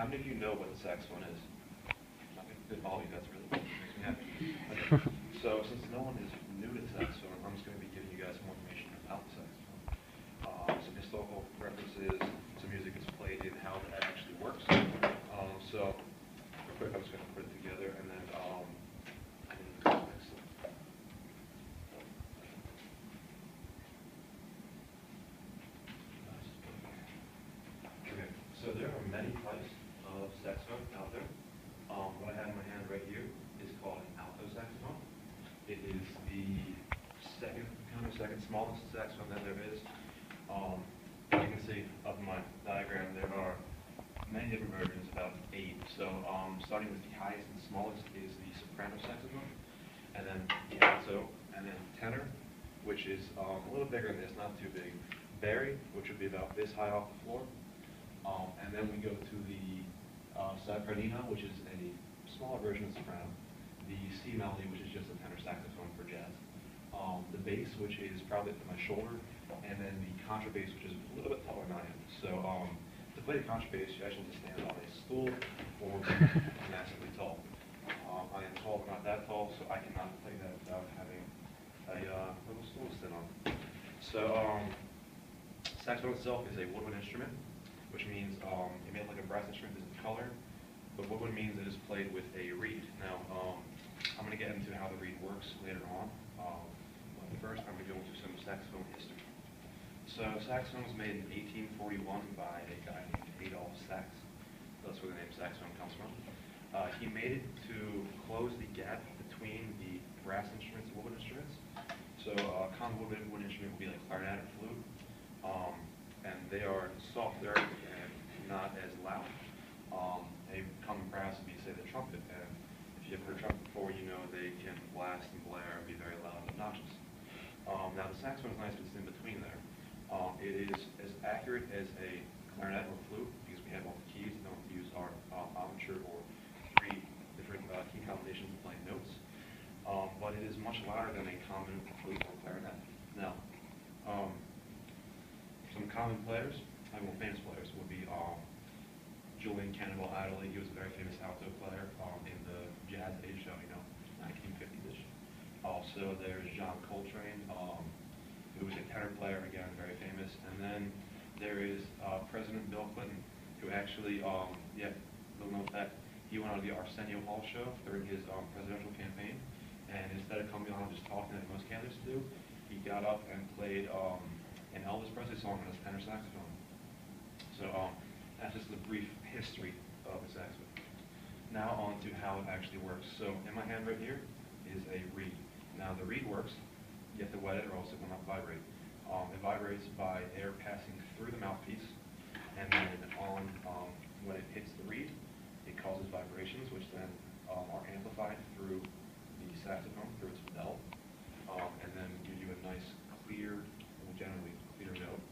how many of you know what the saxophone is? Good, all of you, that's really makes me happy. Okay. So since no one is new to the saxophone, I'm just going to be giving you guys some more information about the saxophone. Some historical references, some music is played, and how that actually works. So real quick, I'm just going to put it together, and then okay. So there are many types of saxophone out there. What I have in my hand right here is called an alto saxophone. It is the second smallest saxophone that there is. As you can see up in my diagram, there are many different versions, about 8. So starting with the highest and smallest is the soprano saxophone, and then the alto, and then tenor, which is a little bigger than this, not too big. Barry, which would be about this high off the floor. And then we go to the sopranino, which is a smaller version of soprano. The C melody, which is just a tenor saxophone for jazz. The bass, which is probably at my shoulder, and then the contrabass, which is a little bit taller than I am. So to play the contrabass, you actually just stand on a stool or be massively tall. I am tall, but not that tall, so I cannot play that without having a little stool to sit on. So saxophone itself is a woodwind instrument, which means it may look like a brass instrument is in color, but woodwind means it is played with a reed. Now, I'm going to get into how the reed works later on. But first, I'm going to go into some saxophone history. So, saxophone was made in 1841 by a guy named Adolph Sax. That's where the name saxophone comes from. He made it to close the gap between the brass instruments and woodwind instruments. So, a common woodwind instrument would be like clarinet or flute, and they are softer and not as loud. A common brass would be, say, the trumpet, and if you have heard a trumpet before, you know they can blast and blare and be very loud and obnoxious. Now, the saxophone is nice, but it's in between there. It is as accurate as a clarinet or flute because we have all the keys. We don't use our armature or 3 different key combinations to play notes. But it is much louder than a common flute or clarinet. Now, some common players, well, famous players, would be Julian Cannonball Adderley. He was a very famous alto player in the jazz age, 1950s. Also, there's John Coltrane, who was a tenor player, again, very famous. And then there is President Bill Clinton, who actually, little known fact, he went on the Arsenio Hall show during his presidential campaign, and instead of coming on and just talking like most candidates do, he got up and played an Elvis Presley song on his tenor saxophone. So that's just a brief history of the saxophone. Now on to how it actually works. So in my hand right here is a reed. Now the reed works, you have to wet it or else it will not vibrate. It vibrates by air passing through the mouthpiece, and then when it hits the reed, it causes vibrations, which then are amplified through the saxophone, through its bell, and then give you a nice clear, generally clear note,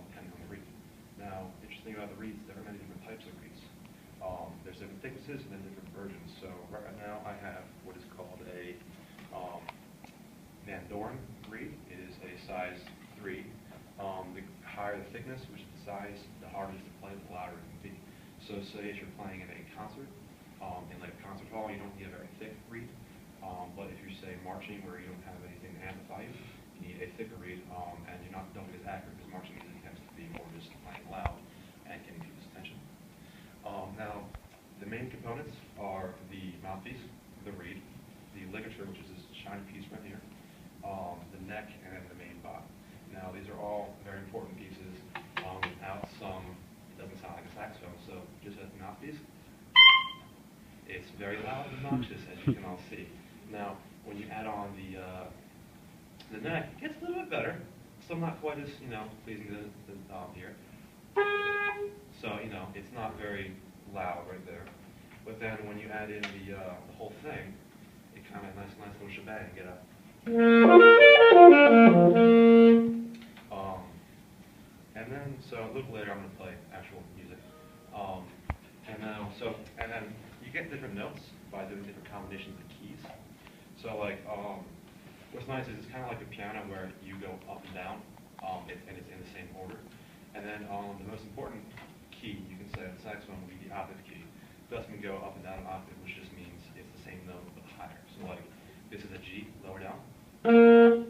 depending on the reed. Now, interesting about the reeds, there are many different types of reeds. There's different thicknesses and then different versions. So right now I have what is called a Van Doren reed. It is a size 3. The higher the thickness, which is the size, the harder it is to play, the louder it can be. So say if you're playing in a concert, in like a concert hall, you don't need a very thick reed. But if you're, say, marching where you don't have anything to amplify you, you need a thicker reed, and you're not don't get as accurate because marching music tends to be more just playing loud and getting people's attention. Now, the main components are the mouthpiece, the reed, the ligature, which is this shiny piece right here, the neck, and then the main body. Now, these are all very important pieces. Without some, it doesn't sound like a saxophone. So, just as the mouthpiece, it's very loud and obnoxious, as you can all see. Now, when you add on the neck, it gets a little bit better. Still not quite as, pleasing to the ear. So, it's not very loud right there. But then when you add in the whole thing, it kind of nice little shebang. Get a and then so a little later I'm going to play actual music. And then you get different notes by doing different combinations of keys. So like what's nice is it's kind of like a piano where you go up and down, and it's in the same order. And then the most important key you can say on the saxophone would be the octave key. Thus can go up and down an octave, which just means it's the same note but higher. So like this is a G, lower down. The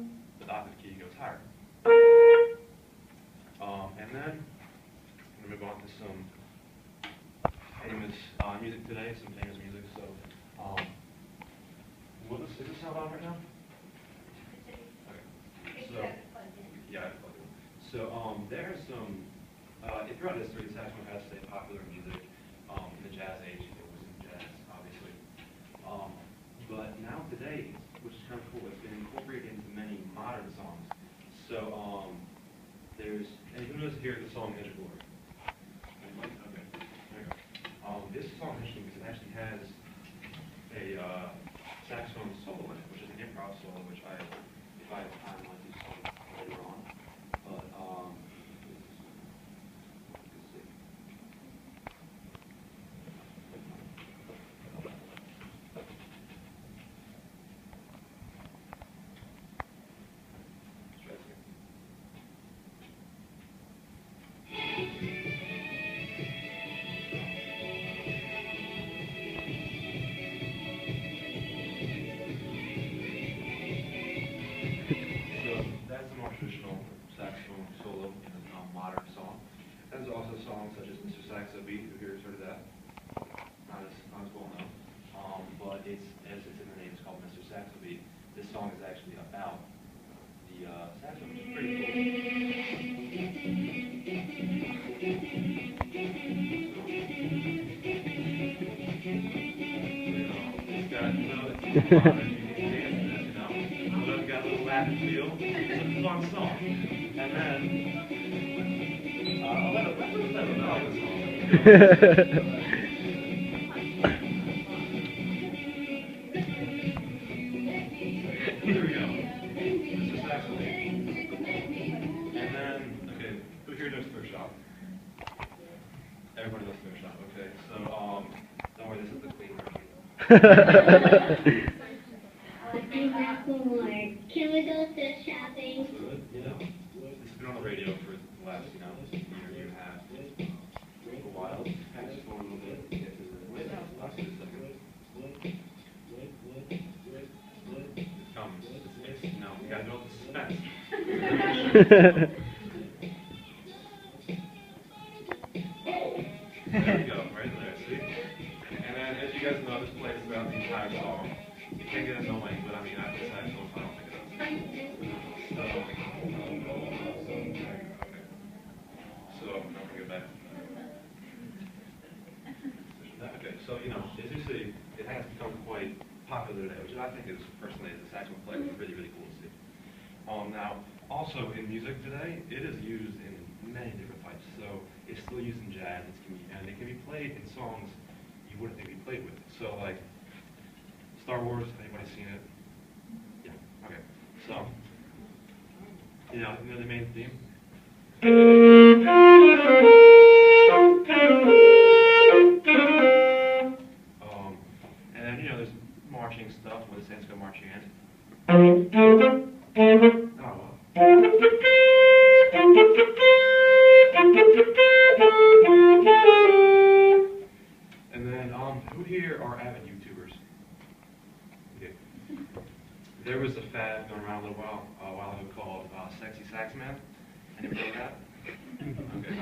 octave key goes higher. And then I'm gonna move on to some famous music today, some famous music. So is this sound on right now? Okay. So yeah, I plugged it. So there's some throughout history, the saxophone has stayed popular in music. In the jazz age, it was in jazz, obviously. But now today, which is kind of cool, it's been incorporated into many modern songs. So there's, and who knows here the song Edgelord? Okay, there you go. This song is interesting because it actually has a saxophone solo in it, which is an improv solo, which if I have time, I'll do some later on. But traditional saxophone solo in a modern song. There's also songs such as Mr. Saxo Beat, who here has heard of that. Not as well known. But it's, as it's in the name, it's called Mr. Saxo Beat. This song is actually about the saxophone, which is pretty cool. It's got, it's modern. Got a little Latin feel. It's a fun song. And then, I'll let it know this song. Here we go. Mr. Saxo. And then, okay, who here knows Thrift Shop? Everybody knows Thrift Shop, okay. So, don't worry, this is the clean version. Can we go thrift shopping? Good, you know. This has been on the radio for the last, year and a half. A while. Kind of just going a little bit. Wait now, last a second. It's coming. We gotta build the suspense. There we go, right there, see? And then, as you guys know, this plays throughout the entire song. It can get annoying, but I mean, after the saxophone, I don't think it does. So I'm going to get back. Okay, so, as you see, it has become quite popular today, which I think is, personally, as a saxophone player, is really, really cool to see. Now, also in music today, it is used in many different types. So it's still used in jazz, and it can be played in songs you wouldn't think it'd be played with. So, like, Star Wars, anybody seen it? Yeah, okay. So, you know the main theme? And then, there's marching stuff with the Sanskrit marching in. Oh, well. And then, who here are avid YouTubers? Okay. There was a fad going around a while ago called Sexy Sax Man. Anybody know that? Okay,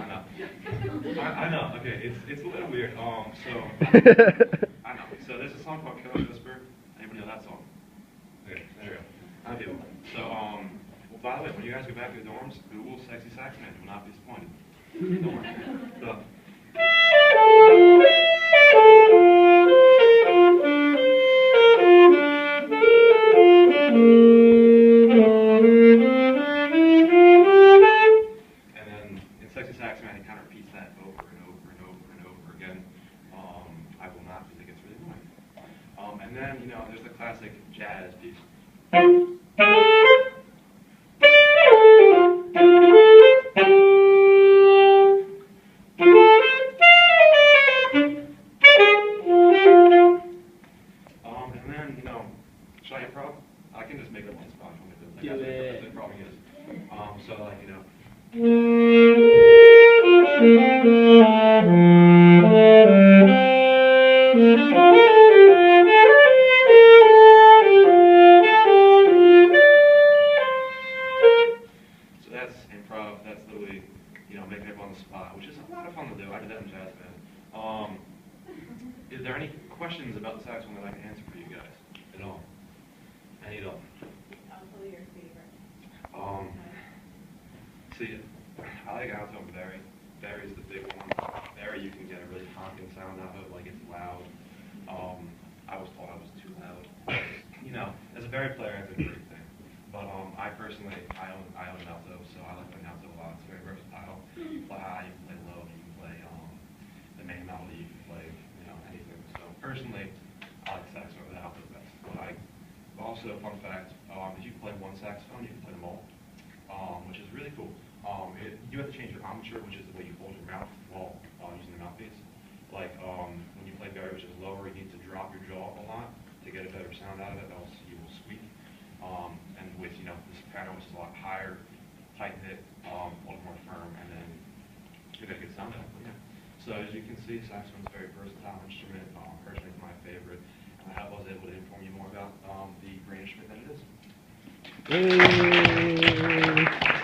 I know. Okay, it's a little weird. I know. So there's a song called Killer's Whisper. Anybody know that song? Okay, there we go. I do. So, well, by the way, when you guys go back to the dorms, Google Sexy Sax Man. You will not be disappointed. Don't worry. So, and then in Sexy Sax Man, it kind of repeats that over and over and over and over again. I will not because it gets really annoying. And then, there's the classic jazz piece. And then, should I improv? I can just make it one spot. Do it. The problem is, so like, Is there any questions about the saxophone that I can answer for you guys at all? Any at all? Also your favorite. See, I like alto and Barry. Barry's the big one. Barry, you can get a really honking sound out of it, like it's loud. I was told I was too loud. You know, as a Barry player, it's a great thing. But I personally, I own an alto, so I like playing alto a lot. It's very versatile. You can play high, you can play low, you can play the main melody, you can play, you know, anything. So personally, I like saxophone with the alto best. But also, fun fact, if you play one saxophone, you can play them all, which is really cool. You have to change your armature, which is the way you hold your mouth while using the mouthpiece. Like when you play Barry, which is lower, you need to drop your jaw a lot to get a better sound out of it, else you will squeak. And with, you know, the soprano, which is a lot higher, tighten it, a little more firm, and then you get a good sound out of it. Yeah. So as you can see, saxophone's a very versatile instrument. Personally, it's my favorite. And I hope I was able to inform you more about the great instrument that it is. Yay!